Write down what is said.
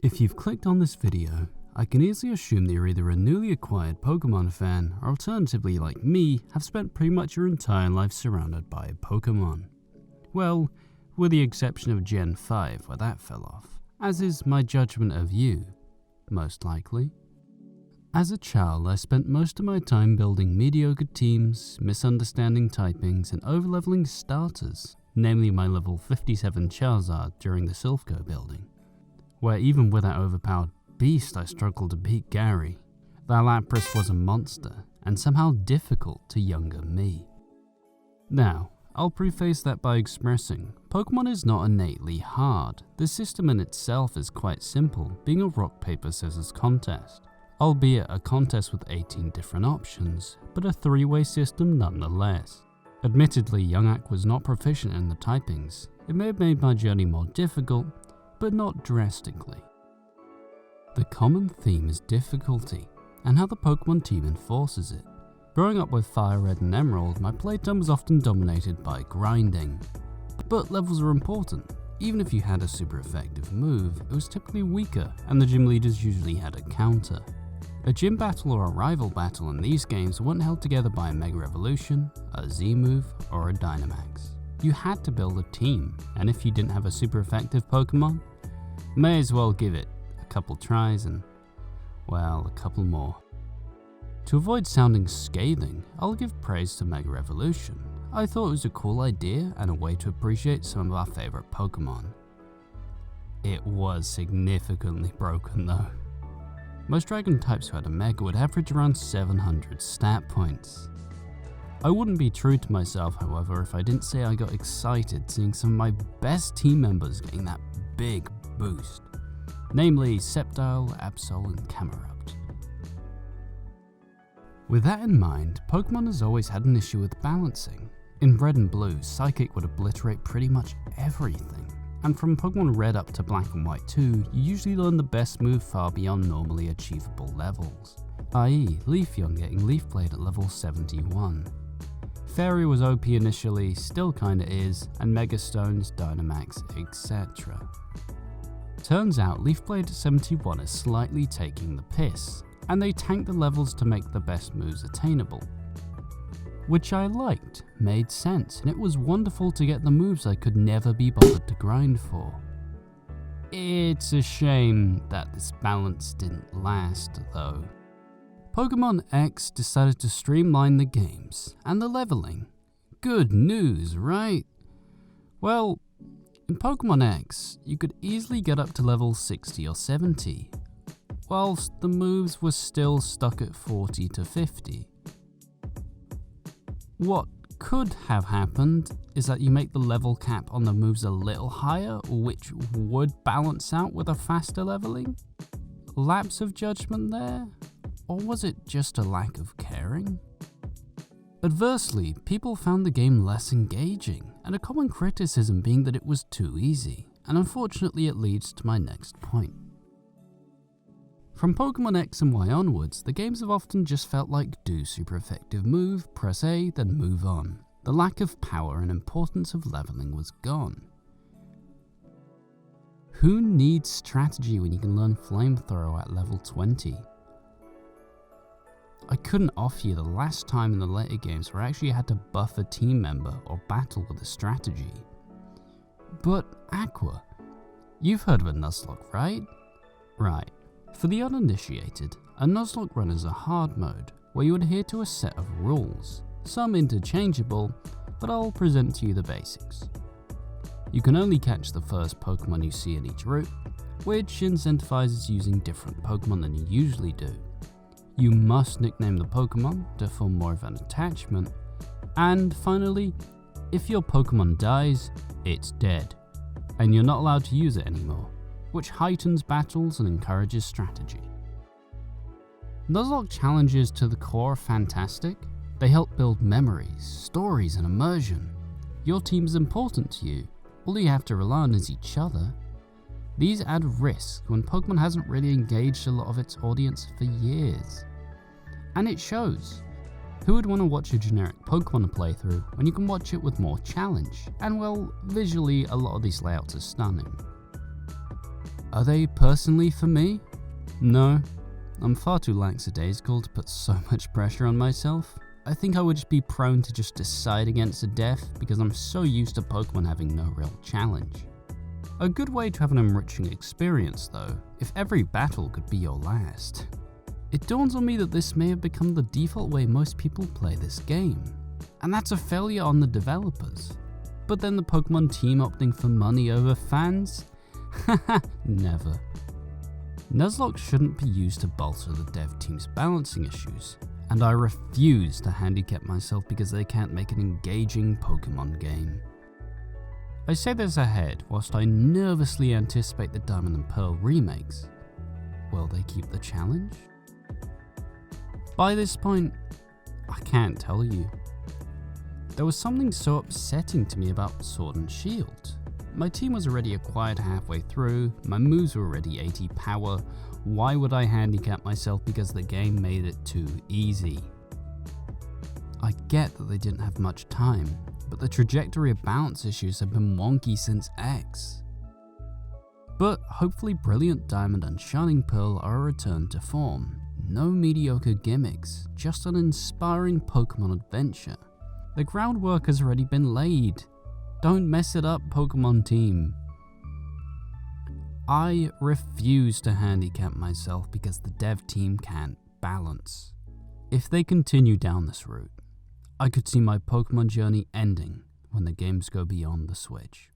If you've clicked on this video, I can easily assume that you're either a newly acquired Pokemon fan or alternatively, like me, have spent pretty much your entire life surrounded by Pokemon. Well, with the exception of Gen 5 where that fell off, as is my judgment of you, most likely. As a child, I spent most of my time building mediocre teams, misunderstanding typings, and overleveling starters, namely my level 57 Charizard during the Silph building, where even with that overpowered beast I struggled to beat Gary. That Lapras was a monster, and somehow difficult to younger me. Now, I'll preface that by expressing, Pokemon is not innately hard. The system in itself is quite simple, being a rock paper scissors contest. Albeit a contest with 18 different options, but a three-way system nonetheless. Admittedly, young Aqua was not proficient in the typings. It may have made my journey more difficult, but not drastically. The common theme is difficulty, and how the Pokemon team enforces it. Growing up with Fire Red and Emerald, my playtime was often dominated by grinding. But levels are important. Even if you had a super effective move, it was typically weaker, and the gym leaders usually had a counter. A gym battle or a rival battle in these games weren't held together by a Mega Evolution, a Z move, or a Dynamax. You had to build a team, and if you didn't have a super effective Pokemon, may as well give it a couple tries and, well, a couple more. To avoid sounding scathing, I'll give praise to Mega Evolution. I thought it was a cool idea and a way to appreciate some of our favourite Pokemon. It was significantly broken though. Most dragon types who had a Mega would average around 700 stat points. I wouldn't be true to myself, however, if I didn't say I got excited seeing some of my best team members getting that big boost, namely Sceptile, Absol, and Camerupt. With that in mind, Pokemon has always had an issue with balancing. In Red and Blue, Psychic would obliterate pretty much everything. And from Pokemon Red up to Black and White 2, you usually learn the best move far beyond normally achievable levels, i.e. Leafeon getting Leaf Blade at level 71. Fairy was OP initially, still kinda is, and Mega Stones, Dynamax, etc. Turns out Leaf Blade at 71 is slightly taking the piss, and they tank the levels to make the best moves attainable. Which I liked, made sense, and it was wonderful to get the moves I could never be bothered to grind for. It's a shame that this balance didn't last though. Pokemon X decided to streamline the games, and the leveling. Good news, right? Well, in Pokemon X, you could easily get up to level 60 or 70, whilst the moves were still stuck at 40 to 50. What could have happened is that you make the level cap on the moves a little higher, which would balance out with a faster leveling? Lapse of judgment there? Or was it just a lack of caring? Adversely, people found the game less engaging, and a common criticism being that it was too easy, and unfortunately it leads to my next point. From Pokemon X and Y onwards, the games have often just felt like do super effective move, press A, then move on. The lack of power and importance of leveling was gone. Who needs strategy when you can learn Flamethrower at level 20? I couldn't offer you the last time in the later games where I actually had to buff a team member or battle with a strategy. But Aqua, you've heard of a Nuzlocke, right? Right. For the uninitiated, a Nuzlocke run is a hard mode where you adhere to a set of rules, some interchangeable, but I'll present to you the basics. You can only catch the first Pokemon you see in each route, which incentivizes using different Pokemon than you usually do. You must nickname the Pokemon to form more of an attachment, and finally, if your Pokemon dies, it's dead, and you're not allowed to use it anymore, which heightens battles and encourages strategy. Nuzlocke challenges to the core are fantastic. They help build memories, stories, and immersion. Your team is important to you. All you have to rely on is each other. These add risk when Pokemon hasn't really engaged a lot of its audience for years. And it shows. Who would want to watch a generic Pokemon playthrough when you can watch it with more challenge? And well, visually a lot of these layouts are stunning. Are they personally for me? No. I'm far too lackadaisical to put so much pressure on myself. I think I would just be prone to just decide against a death because I'm so used to Pokemon having no real challenge. A good way to have an enriching experience though, if every battle could be your last. It dawns on me that this may have become the default way most people play this game, and that's a failure on the developers. But then the Pokemon team opting for money over fans? Haha, never. Nuzlockes shouldn't be used to bolster the dev team's balancing issues, and I refuse to handicap myself because they can't make an engaging Pokemon game. I say this ahead whilst I nervously anticipate the Diamond and Pearl remakes. Will they keep the challenge? By this point, I can't tell you. There was something so upsetting to me about Sword and Shield. My team was already acquired halfway through, my moves were already 80 power, why would I handicap myself because the game made it too easy? I get that they didn't have much time, but the trajectory of balance issues have been wonky since X. But hopefully Brilliant Diamond and Shining Pearl are a return to form. No mediocre gimmicks, just an inspiring Pokemon adventure. The groundwork has already been laid. Don't mess it up, Pokemon team. I refuse to handicap myself because the dev team can't balance. If they continue down this route, I could see my Pokemon journey ending when the games go beyond the Switch.